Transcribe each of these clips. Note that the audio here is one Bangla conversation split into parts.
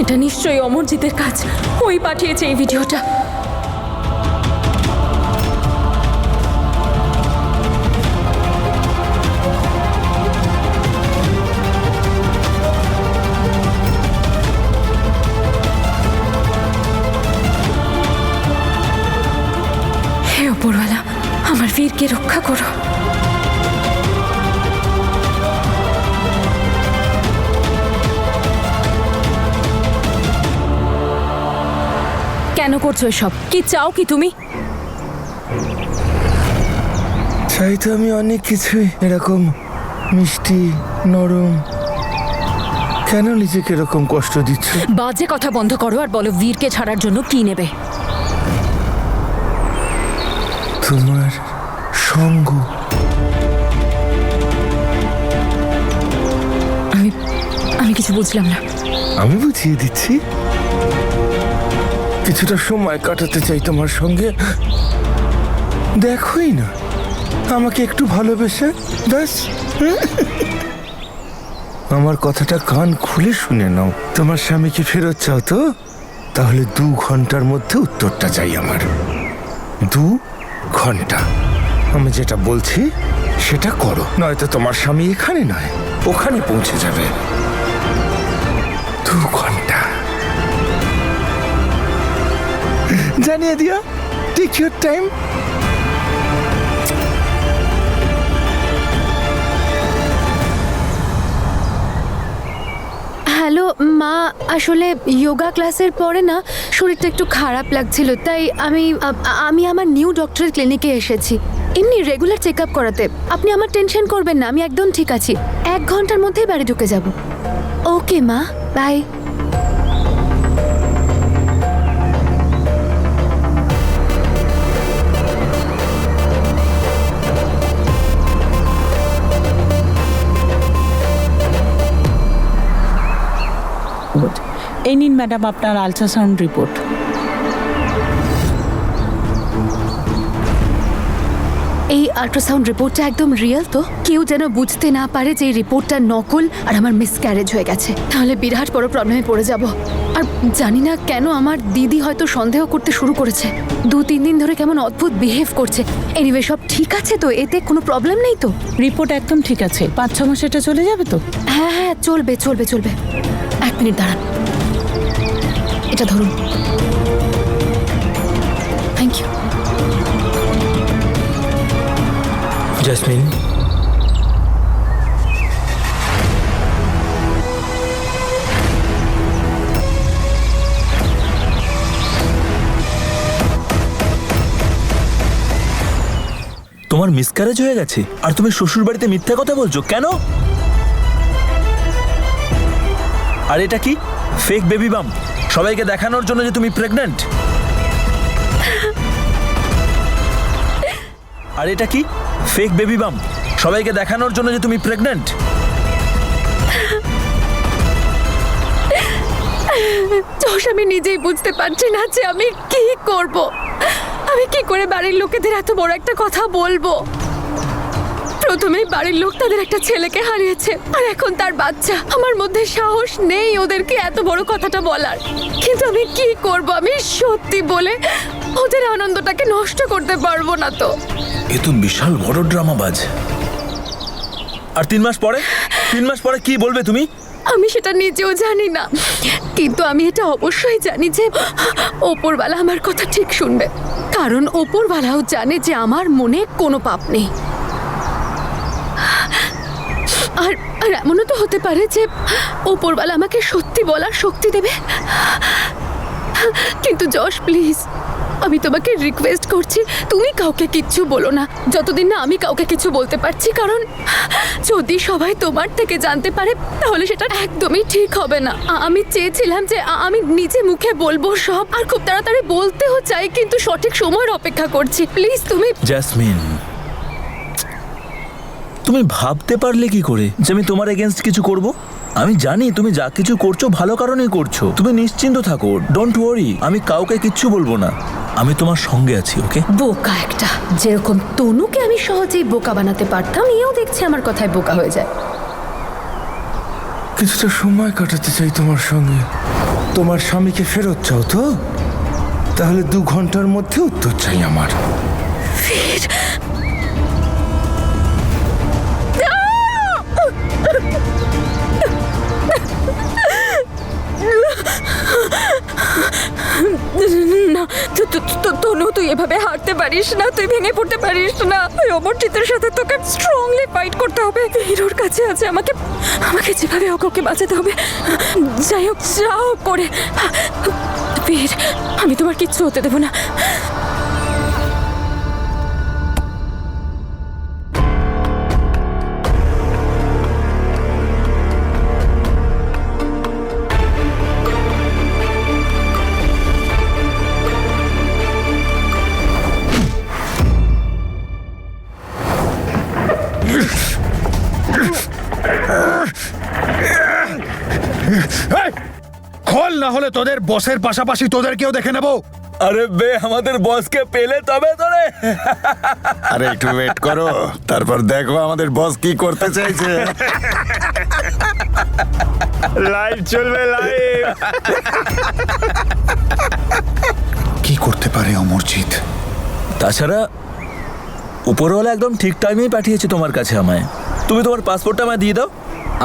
এটা নিশ্চয়ই অমরজিতের কাজ। ওই পাঠিয়েছে এই ভিডিওটা। হে উপরওয়ালা, আমার বীরকে রক্ষা করো। কেন করছো এসব? কি চাও কি তুমি? চাই তো আমি অনেক কিছুই, এরকম মিষ্টি নরম। কেন নিজেকে এরকম কষ্ট দিচ্ছ? বাজে কথা বন্ধ করো আর বলো বীরকে ছাড়ার জন্য কি নেবে? তোমার সঙ্গ। আমি কিছু বুঝলাম না। আমি বুঝিয়ে দিচ্ছি। কিছুটা সময় কাটাতে চাই তোমার সঙ্গে। দেখোই না আমাকে একটু ভালোবেসে, ব্যাস। আমার কথাটা কান খুলে শুনে নাও। তোমার স্বামীকে ফেরত চাও তো? তাহলে 2 ঘন্টার মধ্যে উত্তরটা চাই আমার। 2 ঘন্টা। আমি যেটা বলছি সেটা করো, নয়তো তোমার স্বামী এখানে নয় ওখানে পৌঁছে যাবে। 2 ঘন্টা। জানিয়ে দিও। Take your time. হ্যালো মা, আসলে যোগা ক্লাসের পরে না শরীরটা একটু খারাপ লাগছিল, তাই আমি আমার নিউ ডক্টরের ক্লিনিকে এসেছি এমনি রেগুলার চেক আপ করাতে। আপনি আমার টেনশন করবেন না, আমি একদম ঠিক আছি। 1 ঘন্টার মধ্যেই বাড়ি ঢুকে যাব। ওকে মা, বাই। এই নিন ম্যাডাম আপনার আল্ট্রাসাউন্ড রিপোর্ট। এই আল্ট্রাসাউন্ড রিপোর্টটা একদম রিয়েল তো? কেউ যেন বুঝতে না পারে যে এই রিপোর্টটা নকল আর আমার মিসক্যারেজ হয়ে গেছে, তাহলে বিরাট বড় প্রবলেমে পড়ে যাব। আর জানি না কেন আমার দিদি হয়তো সন্দেহ করতে শুরু করেছে। 2-3 দিন ধরে কেমন অদ্ভুত বিহেভ করছে। এনিওয়ে সব ঠিক আছে তো? এতে কোনো প্রবলেম নেই তো? রিপোর্ট একদম ঠিক আছে। 5-6 মাস এটা চলে যাবে তো? হ্যাঁ হ্যাঁ, চলবে চলবে চলবে। 1 মিনিট দাঁড়ান, এটা ধরুন। Thank you. জেসমিন, তোমার মিসক্যারেজ হয়ে গেছে আর তুমি শ্বশুর বাড়িতে মিথ্যা কথা বলছো কেন? আর এটা কি ফেক বেবি বাম? সবাইকে দেখানোর জন্য যে তুমি প্রেগন্যান্ট? আর এটা কি ফেক বেবি বাম? সবাইকে দেখানোর জন্য যে তুমি প্রেগন্যান্ট? জশ, আমি নিজেই বুঝতে পারছি না যে আমি কি করব। আমি কি করে বাড়ির লোকেদের এত বড় একটা কথা বলবো? প্রথমেই বাড়ির লোক তাদের একটা ছেলেকে হারিয়েছে আর এখন তার বাচ্চা। আমার মধ্যে সাহস নেই ওদেরকে এত বড় কথাটা বলার। কিন্তু আমি কি করব? আমি সত্যি বলে ওদের আনন্দটাকে নষ্ট করতে পারবো না তো। এ তো বিশাল বড় ড্রামাবাজ। আর 3 মাস পরে 3 মাস পরে কি বলবে তুমি? আমি সেটা নিজেও জানি না, কিন্তু আমি এটা অবশ্যই জানি যে ওপরওয়ালা আমার কথা ঠিক শুনবে, কারণ ওপরওয়ালাও জানে যে আমার মনে কোনো পাপ নেই। আর আর এমনও তো হতে পারে যে ওপরওয়ালা আমাকে সত্যি বলার শক্তি দেবে। কিন্তু যশ প্লিজ, আমি তোমাকে রিকোয়েস্ট করছি, তুমি কাউকে কিচ্ছু বলো না যতদিন না আমি কাউকে কিছু বলতে পারছি, কারণ যদি সবাই তোমার থেকে জানতে পারে তাহলে সেটা একদমই ঠিক হবে না। আমি চেয়েছিলাম যে আমি নিজে মুখে বলবো সব, আর খুব তাড়াতাড়ি বলতেও চাই, কিন্তু সঠিক সময়ের অপেক্ষা করছি। প্লিজ তুমি জ্যাসমিন, তুমি ভাবতে পারলে কি করে যে আমি তোমার এগেনস্ট কিছু করব? আমি জানি তুমি যা কিছু করছো ভালো কারণেই করছো। তুমি নিশ্চিন্ত থাকো, ডোন্ট ওয়ারি, আমি কাউকে কিচ্ছু বলবো না। আমি তোমার সঙ্গে আছি, ওকে? বোকা একটা, যেরকম তনুকে আমি সহজেই বোকা বানাতে পারতাম, এও দেখছি আমার কথায় বোকা হয়ে যায়। কিছুটা সময় কাটাতে চাই তোমার সঙ্গে। তোমার স্বামীকে ফেরত চাও তো? তাহলে 2 ঘন্টার মধ্যে উত্তর চাই আমার। ফির না, তনু তুই এভাবে হারতে পারিস না, তুই ভেঙে পড়তে পারিস না। ওই অমরজিতের সাথে তোকে স্ট্রংলি ফাইট করতে হবে। হিরোর কাছে আছে, আমাকে যেভাবে হোক ওকে বাঁচাতে হবে। যাই হোক, যাও করে বীর, আমি তোমার কিচ্ছু হতে দেবো না। খোল, না হলে তোদের বসের পাশাপাশি তোদেরকেও দেখে নেব। আরে বে, আমাদের বসকে পেলে তবে তোরে। আরে একটু ওয়েট করো, তারপর দেখো আমাদের বস কি করতে চাইছে। লাইভ চলবে, লাইভ। কি করতে পারে অমরজিৎ? তাছাড়া উপরওয়ালা একদম ঠিক টাইমেই পাঠিয়েছে তোমার কাছে আমায়। তুমি তোমার পাসপোর্টটা আমায় দিয়ে দাও,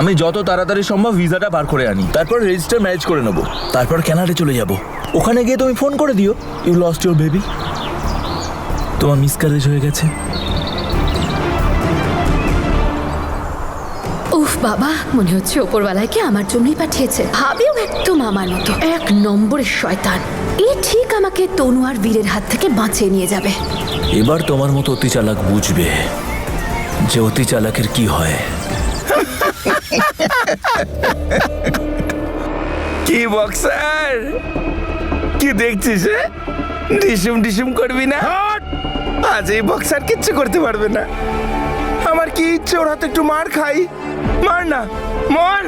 আমি যত তাড়াতাড়ি সম্ভব ভিসাটা বার করে আনি, তারপর রেজিস্টার ম্যারেজ করে নেবো, তারপর কানাডা চলে যাব। ওখানে গিয়ে তুমি ফোন করে দিও, ইউ লস্ট ইউর বেবি, তোমার মিসক্যারেজ হয়ে গেছে। উফ বাবা, মনে হচ্ছে ওপরওয়ালাকে আমার জন্যই পাঠিয়েছে। ভাবেও একদম আমার মতো, 1 নম্বরের শয়তান। এ ঠিক আমাকে তনু আর বীরের হাত থেকে বাঁচিয়ে নিয়ে যাবে। এবার তোমার মতো অতি চালাক বুঝবে যে অতি চালাকের কি হয়। কি বক্সার, কি দেখছিস? ডিসুম ডিসুম করবি না? আজ এই বক্সার কিচ্ছু করতে পারবে না। আমার কি ইচ্ছে ওর হাতে একটু মার খাই। মার না, মর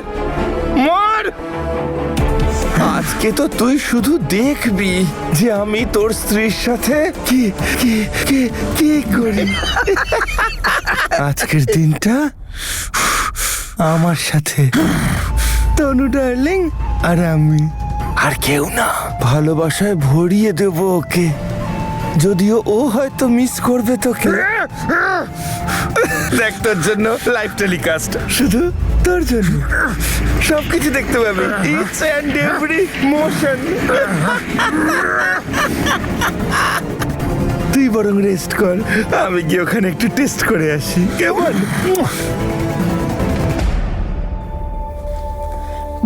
মর। আজকে তো তুই শুধু দেখবি যে আমি তোর স্ত্রীর সাথে কি কি কি কি করি। আজকের দিনটা আমার সাথে তনু ডার্লিং আর আমি, আর কেউ না। ভালোবাসায় ভরিয়ে দেব ওকে, যদিও ও হয়তো মিস করবে তোকে। দেখ, তোর জন্য লাইভ টেলিকাস্ট, শুধু তোর জন্য সবকিছু দেখতে পাবে, ইচ অ্যান্ড এভরি মোশন। তুই বরং রেস্ট কর, আমি গিয়ে ওখানে একটু টেস্ট করে আসি, কেমন?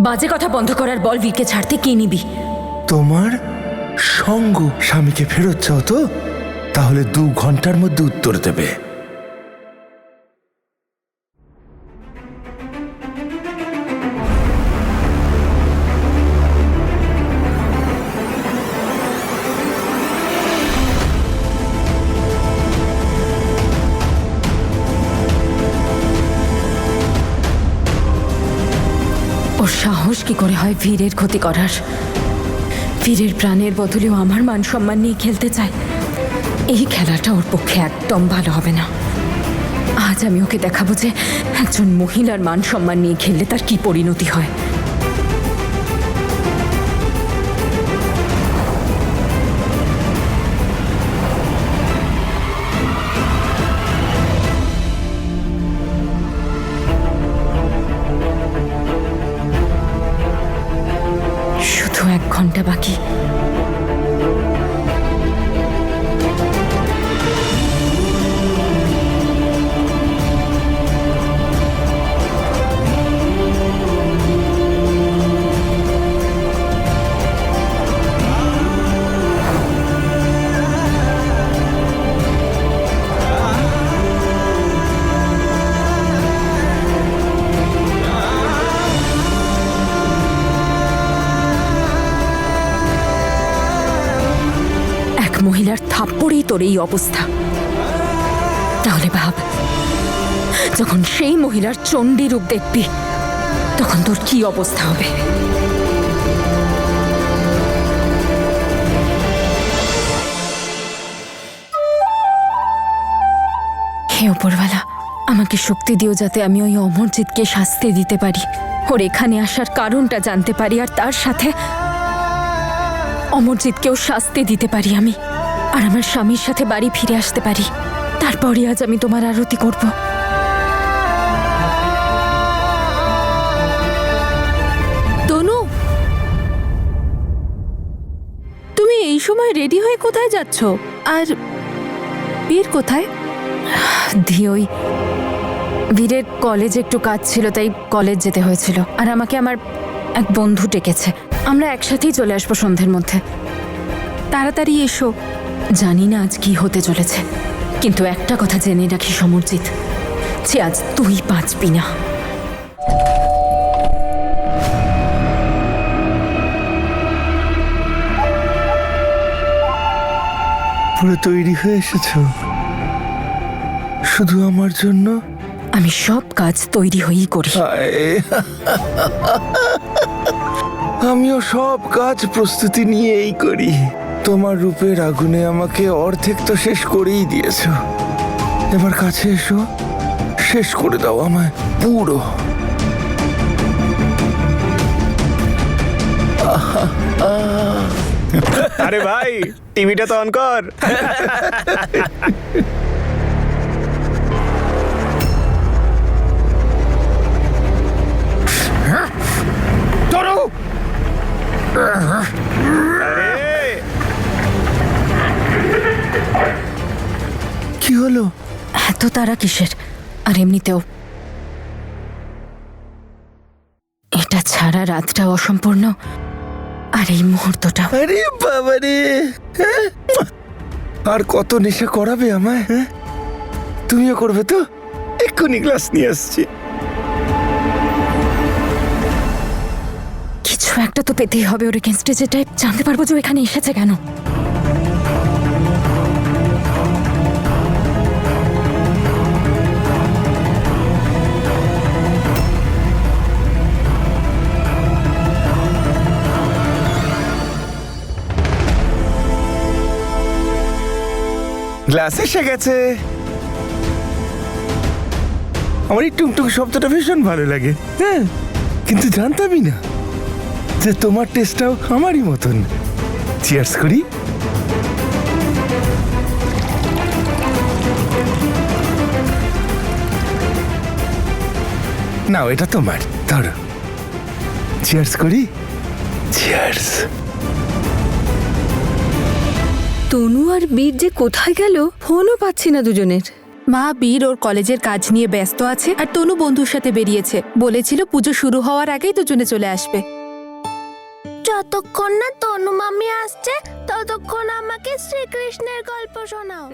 বাজে কথা বন্ধ করার বল, বীরকে ছাড়তে কে নিবি? তোমার সঙ্গ। স্বামীকে ফেরত চাও তো? তাহলে 2 ঘন্টার মধ্যে উত্তর দেবে। ওর সাহস কি করে হয় বীরের ক্ষতি করার? বীরের প্রাণের বদলেও আমার মান সম্মান নিয়ে খেলতে চায়। এই খেলাটা ওর পক্ষে একদম ভালো হবে না। আজ আমি ওকে দেখাবো যে একজন মহিলার মান সম্মান নিয়ে খেললে তার কি পরিণতি হয়। শুধু 1 ঘন্টা বাকি। মহিলার থাপ্পড়েই তোর এই অবস্থা। তাহলে ভাব, যখন সেই মহিলার চণ্ডী রূপ দেখবি তখন তোর কি অবস্থা হবে। হে উপরওয়ালা, আমাকে শক্তি দিও যাতে আমি ওই অমরজিৎকে শাস্তি দিতে পারি, ওর এখানে আসার কারণটা জানতে পারি, আর তার সাথে অমরজিৎকেও শাস্তি দিতে পারি আমি, আর আমার স্বামীর সাথে বাড়ি ফিরে আসতে পারি। তারপরই আজ আমি তোমার আরতি করব। তনু, তুমি এই সময় রেডি হয়ে কোথায় যাচ্ছ? আর বীর কোথায়? ওই বীরের কলেজে একটু কাজ ছিল, তাই কলেজ যেতে হয়েছিল, আর আমাকে আমার এক বন্ধু ডেকেছে। আমরা একসাথেই চলে আসবো সন্ধ্যের মধ্যে। তাড়াতাড়ি এসো। জানি না আজ কি হতে চলেছে, কিন্তু একটা কথা জেনে রাখি সমরজিৎ, যে আজ তুই বাঁচবি না। পুরো তৈরি হয়ে এসেছো শুধু আমার জন্য? আমি সব কাজ তৈরি হয়েই করি। হায়, আমিও সব কাজ প্রস্তুতি নিয়েই করি। তোমার রূপের আগুনে আমাকে অর্ধেক তো শেষ করেই দিয়েছো, এবার কাছে এসো, শেষ করে দাও আমায় পুরো। আরে ভাই, টিভিটা তো অন কর। কি হলো? এত তারা কিসের? আর এমনিতেও এটা ছাড়া রাতটা অসম্পূর্ণ, আর এই মুহূর্তটা। আরে বাবারে, হ্যাঁ? আর কত নেশা করাবে আমায়? হ্যাঁ, তুমিও করবে তো? এক্ষুনি গ্লাস নিয়ে আসছি। কিছু একটা তো পেতেই হবে ওর এগেনস্টে, যেটাই জানতে পারবো যে ও এখানে এসেছে কেন। গ্লাস এসে গেছে। আমার এই টুংটুং শব্দটা ভীষণ ভালো লাগে, হ্যাঁ, কিন্তু জানতামই না যে তোমার টেস্টটাও আমারই মতন। চিয়ার্স করি। নাও, এটা তোমার, ধরো। চিয়ার্স করি। চিয়ার্স। তনু আর বীর যে কোথায় গেল, ফোনও পাচ্ছি না দুজনের। মা, বীর ওর কলেজের কাজ নিয়ে ব্যস্ত আছে, আর তনু বন্ধুর সাথে বেরিয়েছে। বলেছিল পুজো শুরু হওয়ার আগেই দুজনে চলে আসবে। যতক্ষণ না তনু মামি আসছে ততক্ষণ আমাকে শ্রীকৃষ্ণের গল্প শোনাও।